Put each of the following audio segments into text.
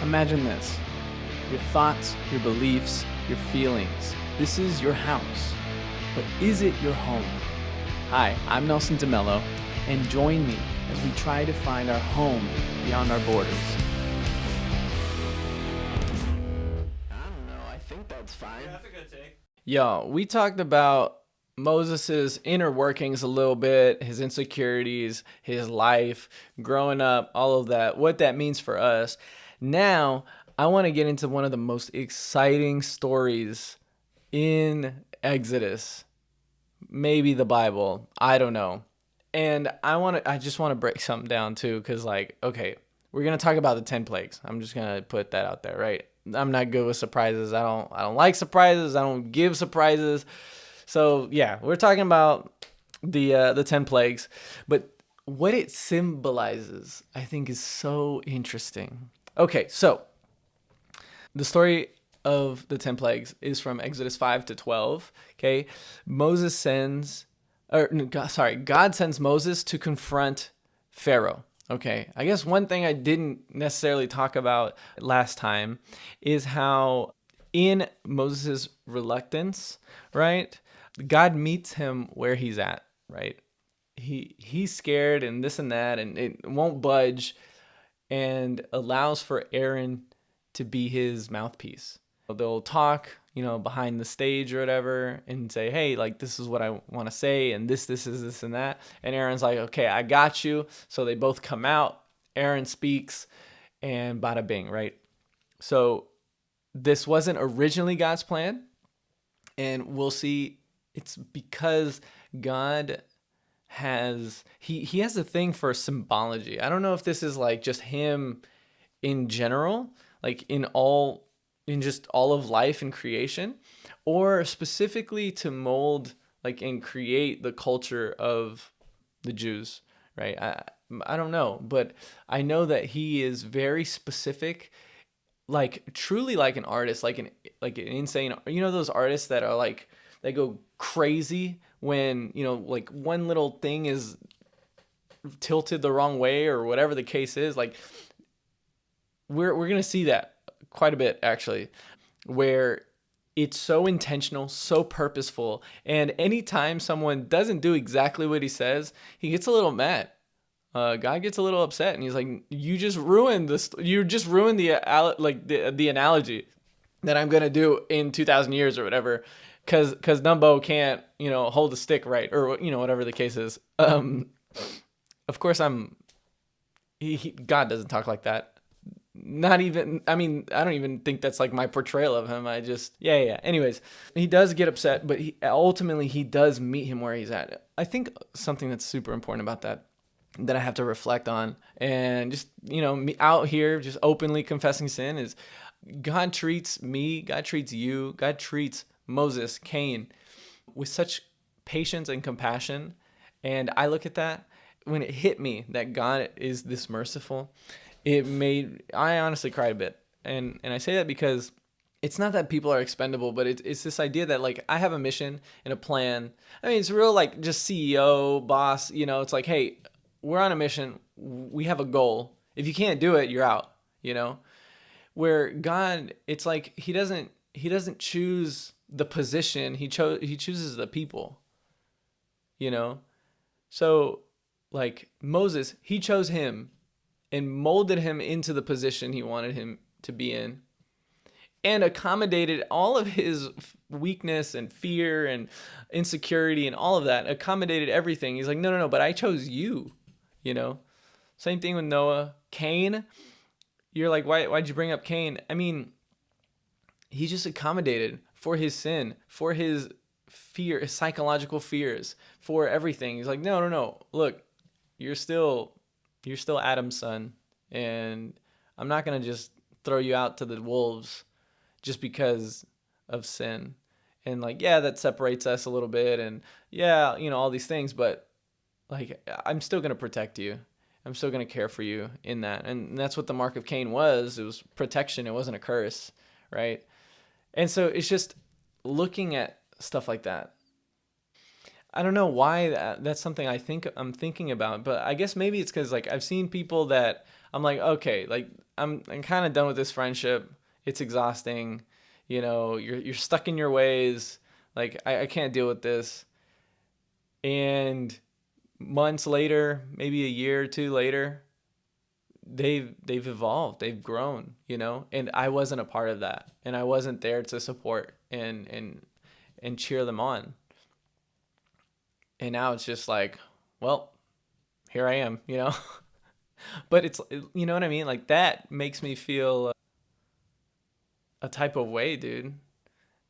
Imagine this: your thoughts, your beliefs, your feelings. This is your house. But is it your home? Hi, I'm Nelson DeMello, and join me as we try to find our home beyond our borders. I don't know, I think that's fine. Yeah, that's a good take. Yo, we talked about Moses' inner workings a little bit, his insecurities, his life, growing up, all of that, what that means for us. Now, I want to get into one of the most exciting stories in Exodus, maybe the Bible, I don't know. And I just want to break something down too, because okay, we're gonna talk about the 10 plagues. I'm just gonna put that out there, right? I'm not good with surprises. I don't like surprises. I don't give surprises. So yeah, we're talking about the 10 plagues, but what it symbolizes, I think, is so interesting. Okay, so the story of the 10 plagues is from Exodus 5 to 12. Okay, Moses sends, God sends Moses to confront Pharaoh. Okay, I guess one thing I didn't necessarily talk about last time is how in Moses' reluctance, right, God meets him where he's at, right? He's scared and this and that, and it won't budge, and allows for Aaron to be his mouthpiece. They'll talk, behind the stage or whatever, and say, hey, this is what I want to say, and this is this and that. And Aaron's like, okay, I got you. So they both come out. Aaron speaks, and bada bing, right? So this wasn't originally God's plan, and we'll see it's because God he has a thing for symbology. I don't know if this is just him in general, in just all of life and creation, or specifically to mold and create the culture of the Jews, right? I don't know, but I know that he is very specific, truly like an artist, like an insane, those artists that are they go crazy when one little thing is tilted the wrong way or whatever the case is. We're gonna see that quite a bit, actually, where it's so intentional, so purposeful, and anytime someone doesn't do exactly what he says, he gets a little mad. God gets a little upset, and he's like, "You just ruined this. You just ruined the analogy that I'm gonna do in 2,000 years or whatever, because Dumbo can't hold a stick right, or whatever the case is." Of course, God doesn't talk like that. Not even, I mean, I don't even think that's my portrayal of him. I just, yeah. Anyways, he does get upset, but ultimately he does meet him where he's at. I think something that's super important about that I have to reflect on, and just, me out here just openly confessing sin, is God treats me, God treats you, God treats Moses, Cain, with such patience and compassion. And I look at that, when it hit me that God is this merciful, I honestly cried a bit. And I say that because it's not that people are expendable, but it's this idea that I have a mission and a plan. I mean, it's real just CEO, boss, it's hey, we're on a mission. We have a goal. If you can't do it, you're out, Where God, it's he doesn't choose the position. He chooses the people, So Moses, he chose him and molded him into the position he wanted him to be in, and accommodated all of his weakness and fear and insecurity and all of that, accommodated everything. He's like, no, but I chose you, Same thing with Noah. Cain, you're like, why'd you bring up Cain? I mean, he just accommodated for his sin, for his fear, his psychological fears, for everything. He's like, no, look, you're still Adam's son, and I'm not going to just throw you out to the wolves just because of sin. And that separates us a little bit, and all these things, but I'm still going to protect you. I'm still going to care for you in that. And that's what the mark of Cain was. It was protection. It wasn't a curse, right? And so it's just looking at stuff like that. I don't know why that's something I'm thinking about, but I guess maybe it's because I've seen people that I'm like, okay, I'm kind of done with this friendship. It's exhausting. You're stuck in your ways. Like I can't deal with this. And months later, maybe a year or two later, they've evolved, they've grown, and I wasn't a part of that, and I wasn't there to support and cheer them on. And now it's just like, well, here I am. But it's, you know what I mean? Like that makes me feel a type of way, dude,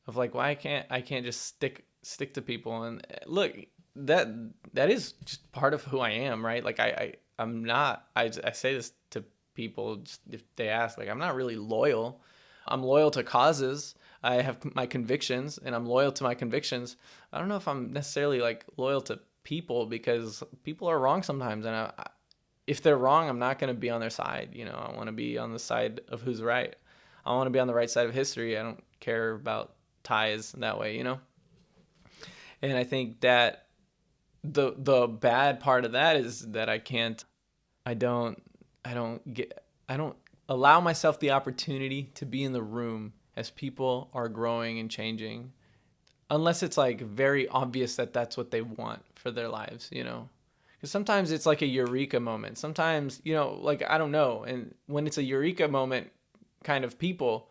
of like, why I can't just stick to people. And look, that that is just part of who I am, right? Like I'm not, I say this to people just if they ask, like, I'm not really loyal. I'm loyal to causes. I have my convictions and I'm loyal to my convictions. I don't know if I'm necessarily like loyal to people, because people are wrong sometimes. And if they're wrong, I'm not going to be on their side. I want to be on the side of who's right. I want to be on the right side of history. I don't care about ties that way. And I think that the bad part of that is that I don't I don't allow myself the opportunity to be in the room as people are growing and changing, unless it's like very obvious that that's what they want for their lives. Because sometimes it's like a eureka moment. Sometimes, like, I don't know. And when it's a eureka moment kind of people,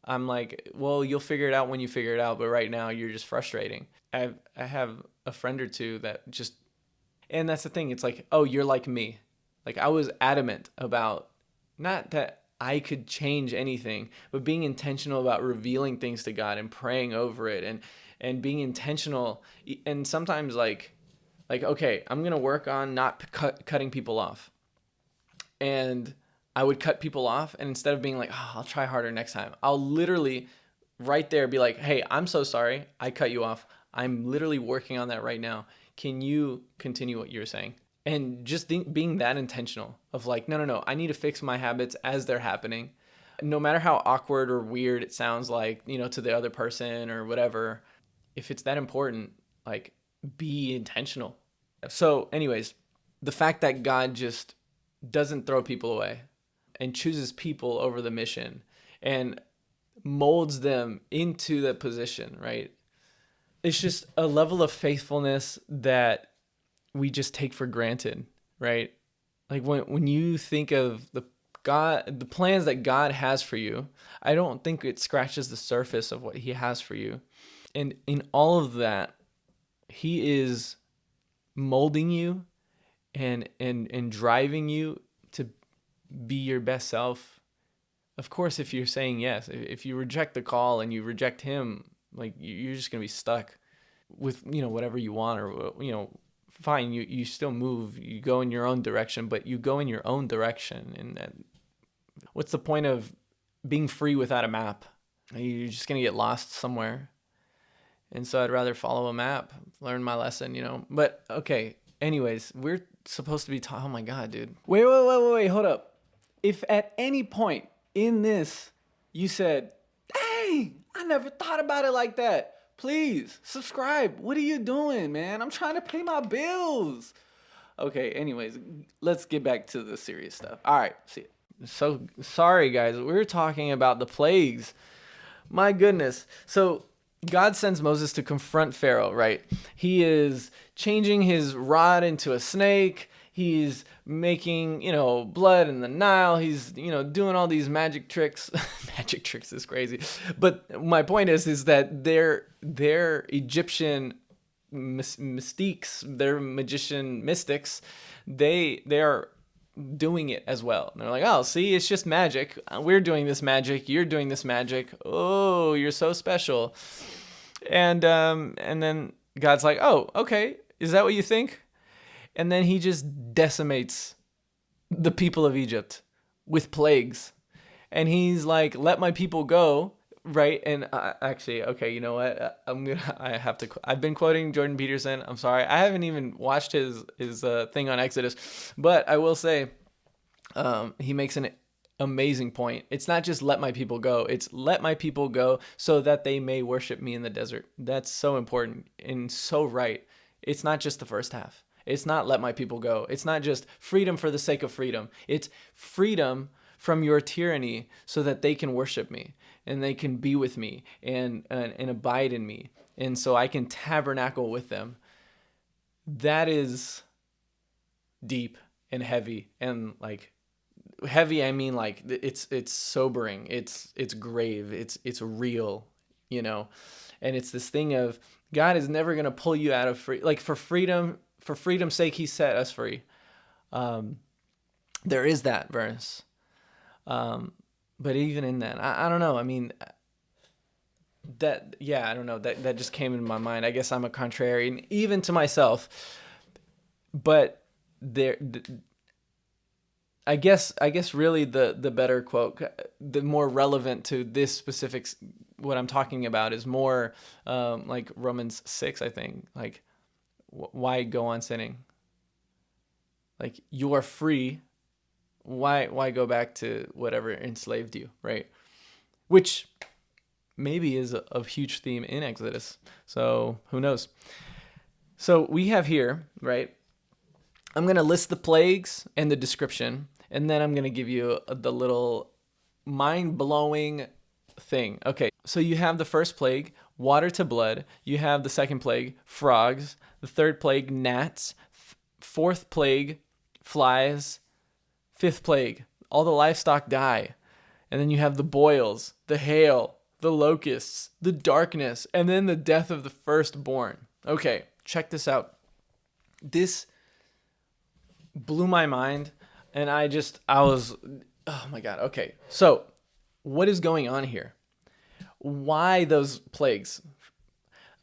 I'm like, well, you'll figure it out when you figure it out. But right now you're just frustrating. I have a friend or two that just, and that's the thing. It's like, oh, you're like me. Like I was adamant about, not that I could change anything, but being intentional about revealing things to God and praying over it, and being intentional. And sometimes like, okay, I'm going to work on not cutting people off. And I would cut people off, and instead of being like, oh, I'll try harder next time, I'll literally right there be like, hey, I'm so sorry I cut you off. I'm literally working on that right now. Can you continue what you're saying? And just being that intentional of like, no, I need to fix my habits as they're happening. No matter how awkward or weird it sounds like, to the other person or whatever, if it's that important, like, be intentional. So anyways, the fact that God just doesn't throw people away and chooses people over the mission and molds them into the position, right? It's just a level of faithfulness that we just take for granted, right? Like when you think of the plans that God has for you, I don't think it scratches the surface of what he has for you. And in all of that, he is molding you and driving you to be your best self. Of course, if you're saying yes, if you reject the call and you reject him, like you're just going to be stuck with, whatever you want, or, fine, you still move, you go in your own direction, but you go in your own direction. And what's the point of being free without a map? You're just going to get lost somewhere. And so I'd rather follow a map, learn my lesson. But okay, anyways, we're supposed to be oh my God, dude. Wait, hold up. If at any point in this you said, hey, I never thought about it like that, please subscribe. What are you doing, man? I'm trying to pay my bills. Okay, anyways, let's get back to the serious stuff. All right, see. So sorry, guys. We were talking about the plagues. My goodness. So God sends Moses to confront Pharaoh, right? He is changing his rod into a snake. He's making, blood in the Nile. He's, doing all these magic tricks. Magic tricks is crazy. But my point is that their Egyptian mystiques, their magician mystics, they are doing it as well. And they're like, oh, see, it's just magic. We're doing this magic. You're doing this magic. Oh, you're so special. And then God's like, oh, okay. Is that what you think? And then he just decimates the people of Egypt with plagues. And he's like, let my people go, right? And actually, okay, you know what? I've been quoting Jordan Peterson. I'm sorry. I haven't even watched his thing on Exodus. But I will say, he makes an amazing point. It's not just let my people go. It's let my people go so that they may worship me in the desert. That's so important and so right. It's not just the first half. It's not let my people go. It's not just freedom for the sake of freedom. It's freedom from your tyranny so that they can worship me and they can be with me and abide in me. And so I can tabernacle with them. That is deep and heavy, and like heavy, I mean like it's sobering, it's grave, it's real, you know. And it's this thing of God is never going to pull you out of free, like for freedom's sake he set us free. There is that verse. But even in that, I don't know, I mean, that, yeah, I don't know, that just came into my mind. I guess I'm a contrarian even to myself, but there, I guess really the better quote, the more relevant to this specific, what I'm talking about, is more like Romans 6, I think. Like, why go on sinning? Like, you are free. Why go back to whatever enslaved you, right? Which maybe is a huge theme in Exodus. So who knows? So we have here, right? I'm going to list the plagues and the description, and then I'm going to give you the little mind-blowing thing. Okay, so you have the first plague, water to blood. You have the second plague, frogs. The third plague, gnats. Fourth plague, flies. Fifth plague, all the livestock die. And then you have the boils, the hail, the locusts, the darkness, and then the death of the firstborn. Okay, check this out. This blew my mind, and I was, oh my God. Okay, so what is going on here? Why those plagues?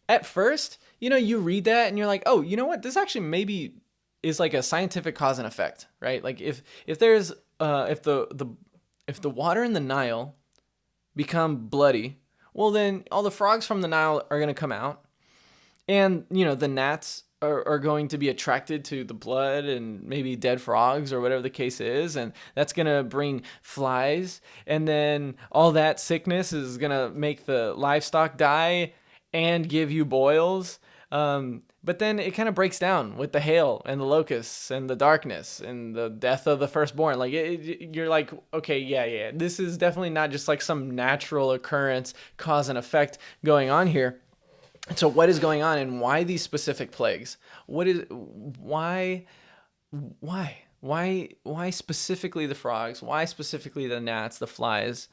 At first, you read that and you're like, oh, you know what? This actually maybe is like a scientific cause and effect, right? Like if there's if the water in the Nile become bloody, well then all the frogs from the Nile are going to come out, and the gnats are going to be attracted to the blood and maybe dead frogs or whatever the case is, and that's going to bring flies, and then all that sickness is going to make the livestock die and give you boils. But then it kind of breaks down with the hail and the locusts and the darkness and the death of the firstborn. Like you're like, okay, yeah, this is definitely not just like some natural occurrence, cause and effect going on here. So what is going on, and why these specific plagues? Why specifically the frogs? Why specifically the gnats, the flies?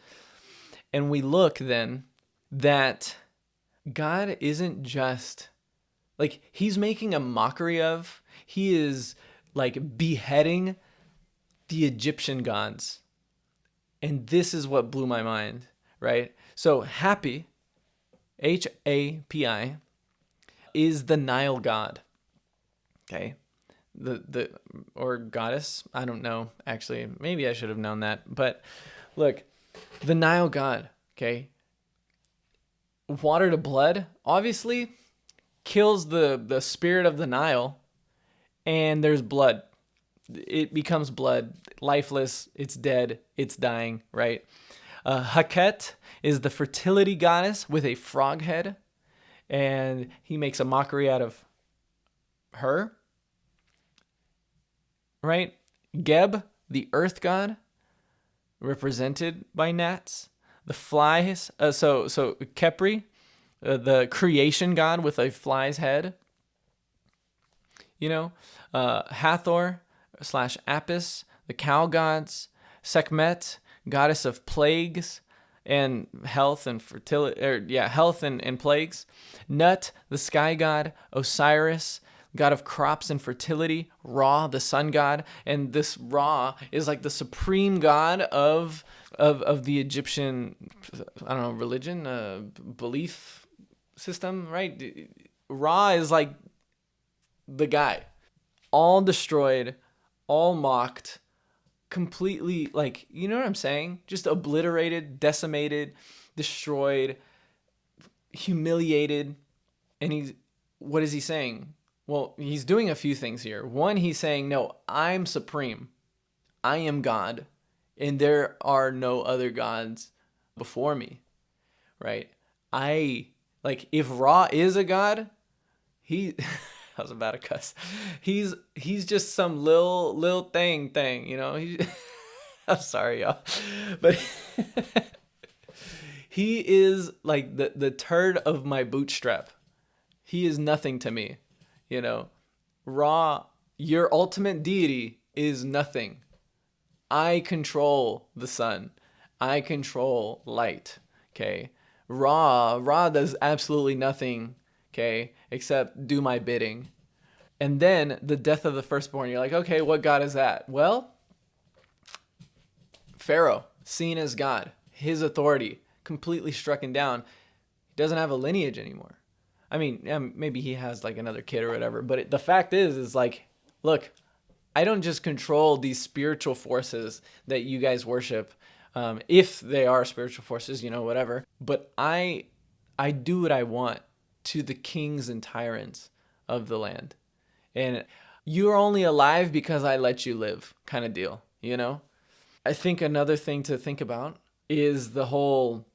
And we look then that God isn't just like, he's making a mockery of, he is like beheading the Egyptian gods. And this is what blew my mind, right? So Happy, Hapi, is the Nile god. Okay. The or goddess, I don't know, actually. Maybe I should have known that. But look, the Nile god, okay? Water to blood, obviously, kills the spirit of the Nile, and there's blood. It becomes blood, lifeless, it's dead, it's dying, right? Haket is the fertility goddess with a frog head, and he makes a mockery out of her, right? Geb, the earth god, represented by gnats. The flies, so Kepri, the creation god with a fly's head. Hathor / Apis, the cow gods. Sekhmet, goddess of plagues and health and fertility, health and plagues. Nut, the sky god. Osiris, god of crops and fertility. Ra, the sun god, and this Ra is like the supreme god of the Egyptian, I don't know, religion, belief system, right? Ra is like the guy. All destroyed, all mocked, completely, like, you know what I'm saying? Just obliterated, decimated, destroyed, humiliated. And what is he saying? Well, he's doing a few things here. One, he's saying, no, I'm supreme. I am God, and there are no other gods before me, right? If Ra is a god, I was about to cuss. He's just some little thing, I'm sorry, y'all. But he is like the turd of my bootstrap. He is nothing to me, you know. Ra, your ultimate deity is nothing. I control the sun. I control light. Okay. Ra does absolutely nothing, okay, except do my bidding. And then the death of the firstborn, you're like, okay, what God is that? Well, Pharaoh, seen as God, his authority completely stricken down. He doesn't have a lineage anymore. I mean, maybe he has like another kid or whatever, but the fact is like, look, I don't just control these spiritual forces that you guys worship, if they are spiritual forces, whatever. But I do what I want to the kings and tyrants of the land, and you're only alive because I let you live, kind of deal, I think another thing to think about is the whole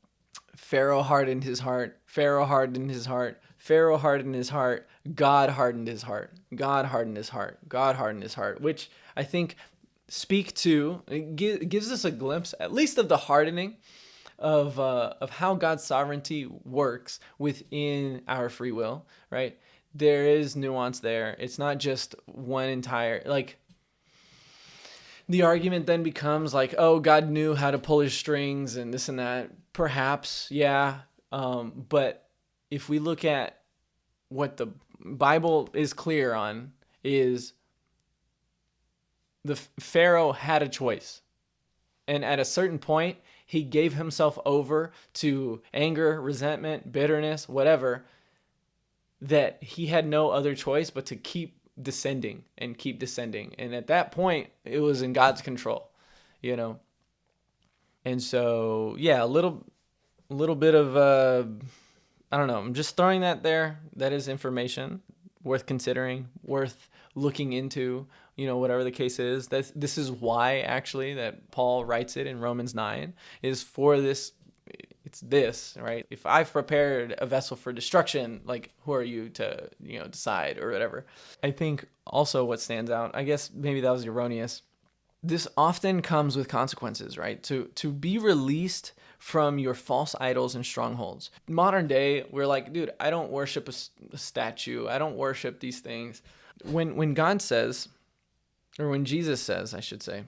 Pharaoh hardened his heart, Pharaoh hardened his heart, Pharaoh hardened his heart, God hardened his heart, God hardened his heart, God hardened his heart, which I think speak to, it gives us a glimpse, at least of the hardening of how God's sovereignty works within our free will, right? There is nuance there. It's not just one entire, like, the argument then becomes like, oh, God knew how to pull his strings and this and that. Perhaps, yeah. But if we look at what the Bible is clear on, is the Pharaoh had a choice. And at a certain point, he gave himself over to anger, resentment, bitterness, whatever, that he had no other choice but to keep descending and keep descending. And at that point, it was in God's control, you know. And so, yeah, a little bit of I don't know. I'm just throwing that there. That is information worth considering, worth looking into, whatever the case is. This is why actually that Paul writes it in Romans 9 is for this. It's this, right? If I've prepared a vessel for destruction, like who are you to, decide or whatever. I think also what stands out, I guess maybe that was erroneous. This often comes with consequences, right? To be released from your false idols and strongholds. Modern day, we're like, dude, I don't worship a statue. I don't worship these things. When God says, or when Jesus says, I should say,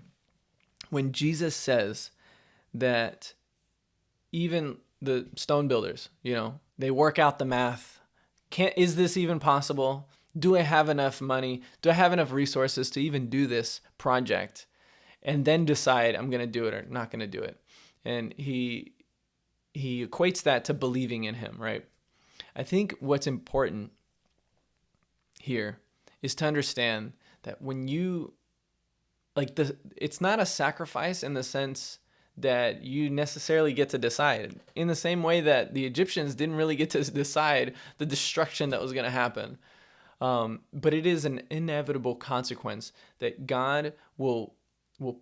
when Jesus says that even the stone builders, they work out the math. Is this even possible? Do I have enough money? Do I have enough resources to even do this project? And then decide I'm going to do it or not going to do it. And he equates that to believing in him, right? I think what's important here is to understand that when you it's not a sacrifice in the sense that you necessarily get to decide. In the same way that the Egyptians didn't really get to decide the destruction that was going to happen. But it is an inevitable consequence that God will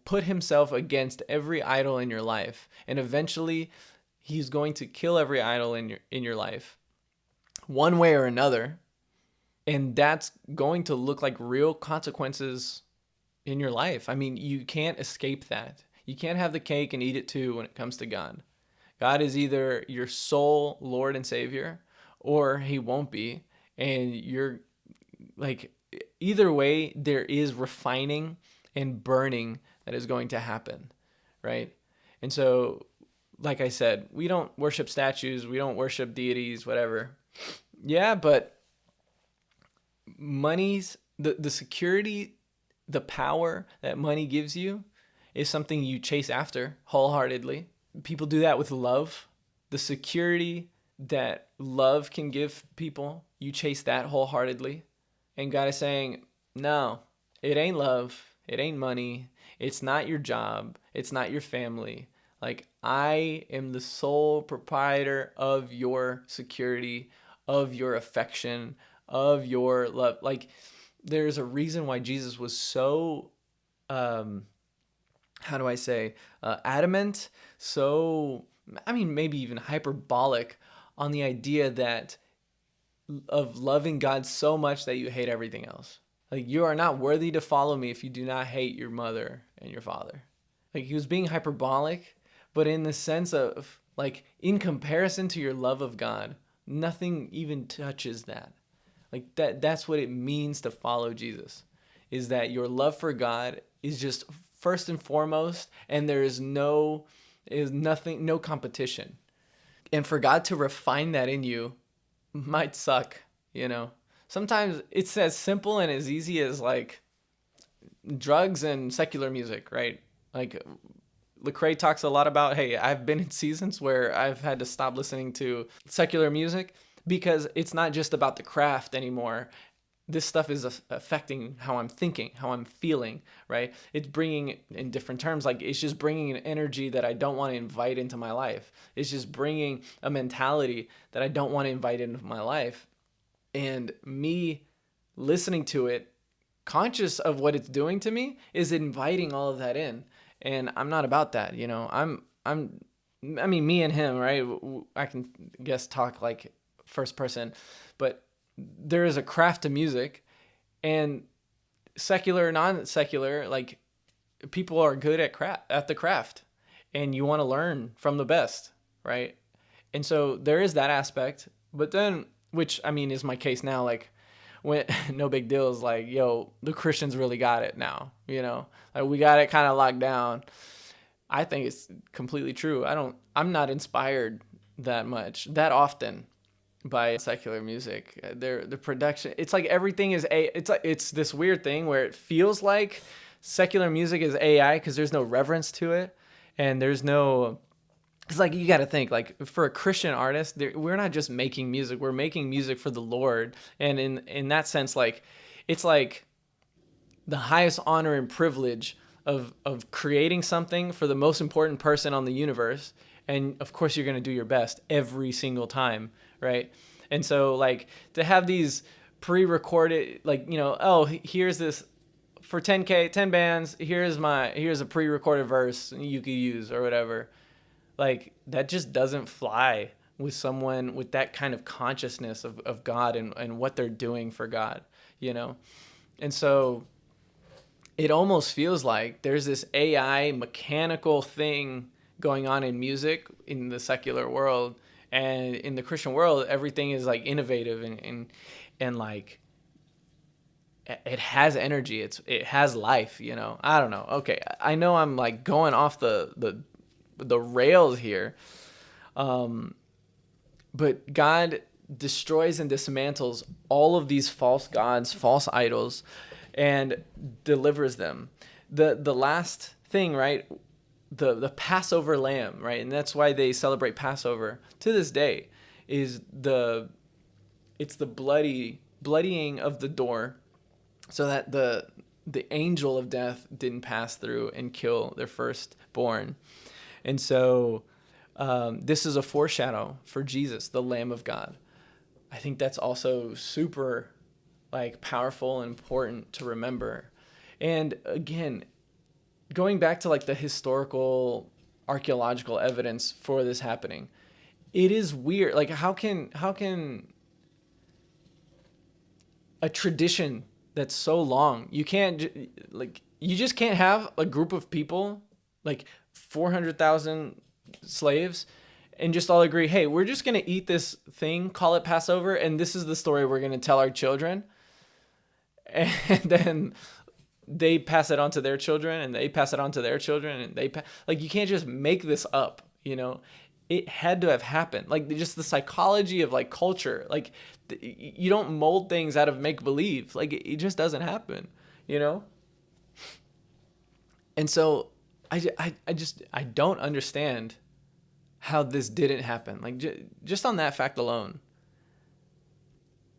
put himself against every idol in your life, and eventually he's going to kill every idol in your life one way or another, and that's going to look like real consequences in your life. I mean, you can't escape that. You can't have the cake and eat it too when it comes to God. God is either your sole Lord and Savior, or he won't be, and you're like, either way there is refining and burning that is going to happen, right? And so, like I said, we don't worship statues, we don't worship deities, whatever. Yeah, but money's the security, the power that money gives you is something you chase after wholeheartedly. People do that with love. The security that love can give people, you chase that wholeheartedly. And God is saying, no, it ain't love. It ain't money. It's not your job. It's not your family. Like, I am the sole proprietor of your security, of your affection, of your love. Like, there's a reason why Jesus was so, how do I say, adamant, so, I mean, maybe even hyperbolic on the idea that of loving God so much that you hate everything else. Like, you are not worthy to follow me if you do not hate your mother and your father. Like he was being hyperbolic, but in the sense of like in comparison to your love of God, nothing even touches that. Like that's what it means to follow Jesus. Is that your love for God is just first and foremost, and there is nothing, no competition. And for God to refine that in you might suck, you know. Sometimes it's as simple and as easy as like drugs and secular music, right? Like Lecrae talks a lot about, hey, I've been in seasons where I've had to stop listening to secular music because it's not just about the craft anymore. This stuff is affecting how I'm thinking, how I'm feeling, right? It's bringing, in different terms, like it's just bringing an energy that I don't want to invite into my life. It's just bringing a mentality that I don't want to invite into my life. And me listening to it, conscious of what it's doing to me, is inviting all of that in. And I'm not about that, you know. I mean, me and him, right? I can guess talk like first person, but there is a craft to music, and secular, non-secular, like people are good at the craft, and you want to learn from the best, right? And so there is that aspect, but then, which I mean is my case now, like when no big deal is like, yo, the Christians really got it now, you know, like we got it kind of locked down. I think it's completely true. I'm not inspired that often by secular music. The production, it's like everything is it's this weird thing where it feels like secular music is AI because there's no reverence to it, and there's no. It's like you got to think like for a Christian artist, we're not just making music; we're making music for the Lord, and in that sense, like it's like the highest honor and privilege of creating something for the most important person on the universe. And of course you're going to do your best every single time, right? And so like to have these pre-recorded, like, you know, oh, here's this for 10K, 10 bands, here's a pre-recorded verse you could use or whatever. Like that just doesn't fly with someone with that kind of consciousness of God and what they're doing for God, you know? And so it almost feels like there's this AI mechanical thing going on in music in the secular world, and in the Christian world, everything is like innovative and like it has energy. It has life, you know. I don't know. Okay, I know I'm like going off the rails here, but God destroys and dismantles all of these false gods, false idols, and delivers them. The last thing, right? The Passover lamb, right? And that's why they celebrate Passover to this day, is it's the bloodying of the door so that the angel of death didn't pass through and kill their firstborn. And so this is a foreshadow for Jesus, the Lamb of God. I think that's also super like powerful and important to remember. And again, going back to like the historical archaeological evidence for this happening, it is weird. Like how can a tradition that's so long, you just can't have a group of people like 400,000 slaves and just all agree, hey, we're just going to eat this thing, call it Passover, and this is the story we're going to tell our children. And then they pass it on to their children, and they pass it on to their children, and like you can't just make this up, you know. It had to have happened. Like just the psychology of like culture, like you don't mold things out of make believe. Like it just doesn't happen, you know. And so I don't understand how this didn't happen. Like just on that fact alone.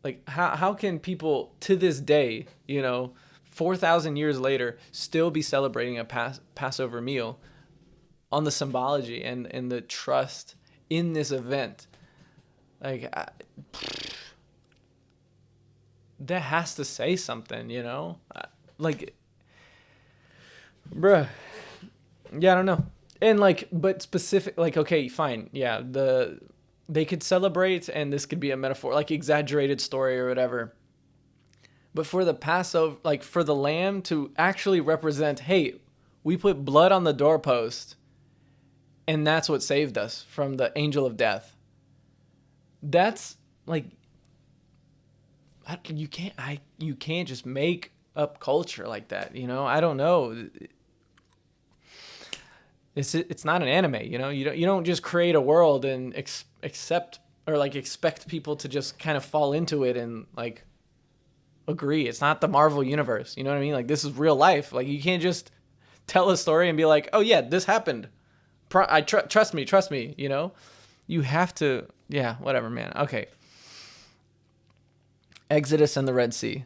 Like how can people to this day, you know, 4,000 years later, still be celebrating a Passover meal on the symbology and the trust in this event? Like that has to say something, you know? Like, bruh, yeah, I don't know. And like, but specific, like, okay, fine, yeah, they could celebrate, and this could be a metaphor, like exaggerated story or whatever. But for the Passover, like for the lamb to actually represent, hey, We put blood on the doorpost, and that's what saved us from the angel of death. That's like, you can't just make up culture like that. I don't know. It's not an anime. You don't just create a world and accept or like expect people to just kind of fall into it and like agree. It's not the Marvel universe. You know what I mean? Like, this is real life. Like, you can't just tell a story and be like, oh yeah, this happened. Trust me. You have to. Yeah, whatever, man. Okay. Exodus and the Red Sea.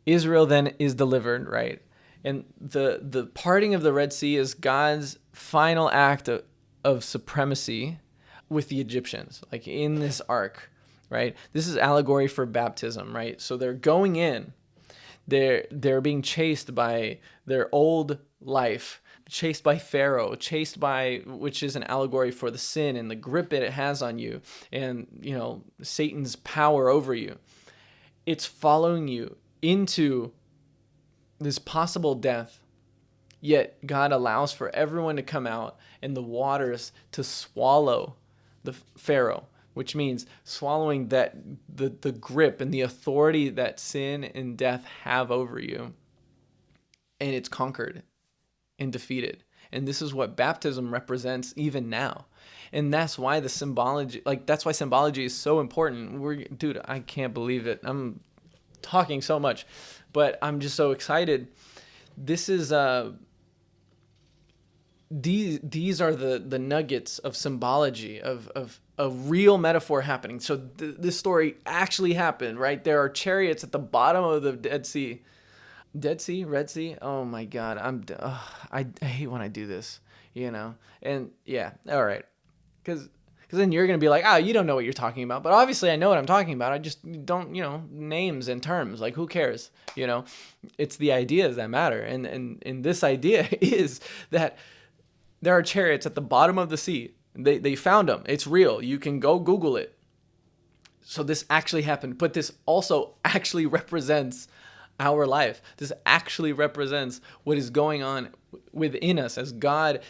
Israel then is delivered, right? And the parting of the Red Sea is God's final act of supremacy with the Egyptians, like in this ark, right? This is allegory for baptism, right? So they're going in, they're being chased by their old life, chased by Pharaoh, which is an allegory for the sin and the grip that it has on you, and Satan's power over you. It's following you into this possible death, yet God allows for everyone to come out and the waters to swallow the Pharaoh, which means swallowing that the grip and the authority that sin and death have over you, and it's conquered and defeated. And this is what baptism represents even now. And that's why symbology is so important. Dude, I can't believe it. I'm talking so much, but I'm just so excited. This is these are the nuggets of symbology of a real metaphor happening. So this story actually happened, right? There are chariots at the bottom of the Red Sea. Oh my God, I hate when I do this, And yeah, all right, because then you're gonna be like, you don't know what you're talking about. But obviously, I know what I'm talking about. I just don't, names and terms. Like, who cares? It's the ideas that matter. And this idea is that there are chariots at the bottom of the sea. They found them. It's real. You can go Google it. So this actually happened. But this also actually represents our life. This actually represents what is going on within us as God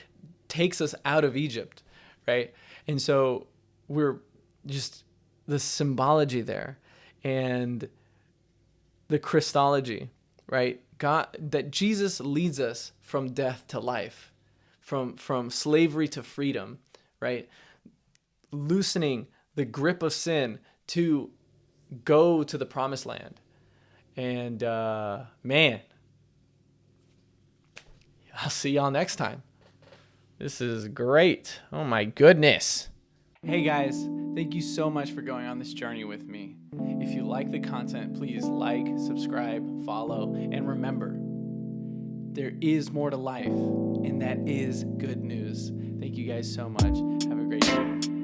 takes us out of Egypt, right? And so we're just the symbology there and the Christology, right? That Jesus leads us from death to life, from slavery to freedom, right? Loosening the grip of sin to go to the promised land. And man, I'll see y'all next time. This is great. Oh my goodness. Hey guys, thank you so much for going on this journey with me. If you like the content, please like, subscribe, follow, and remember, there is more to life, and that is good news. Thank you guys so much. Have a great day.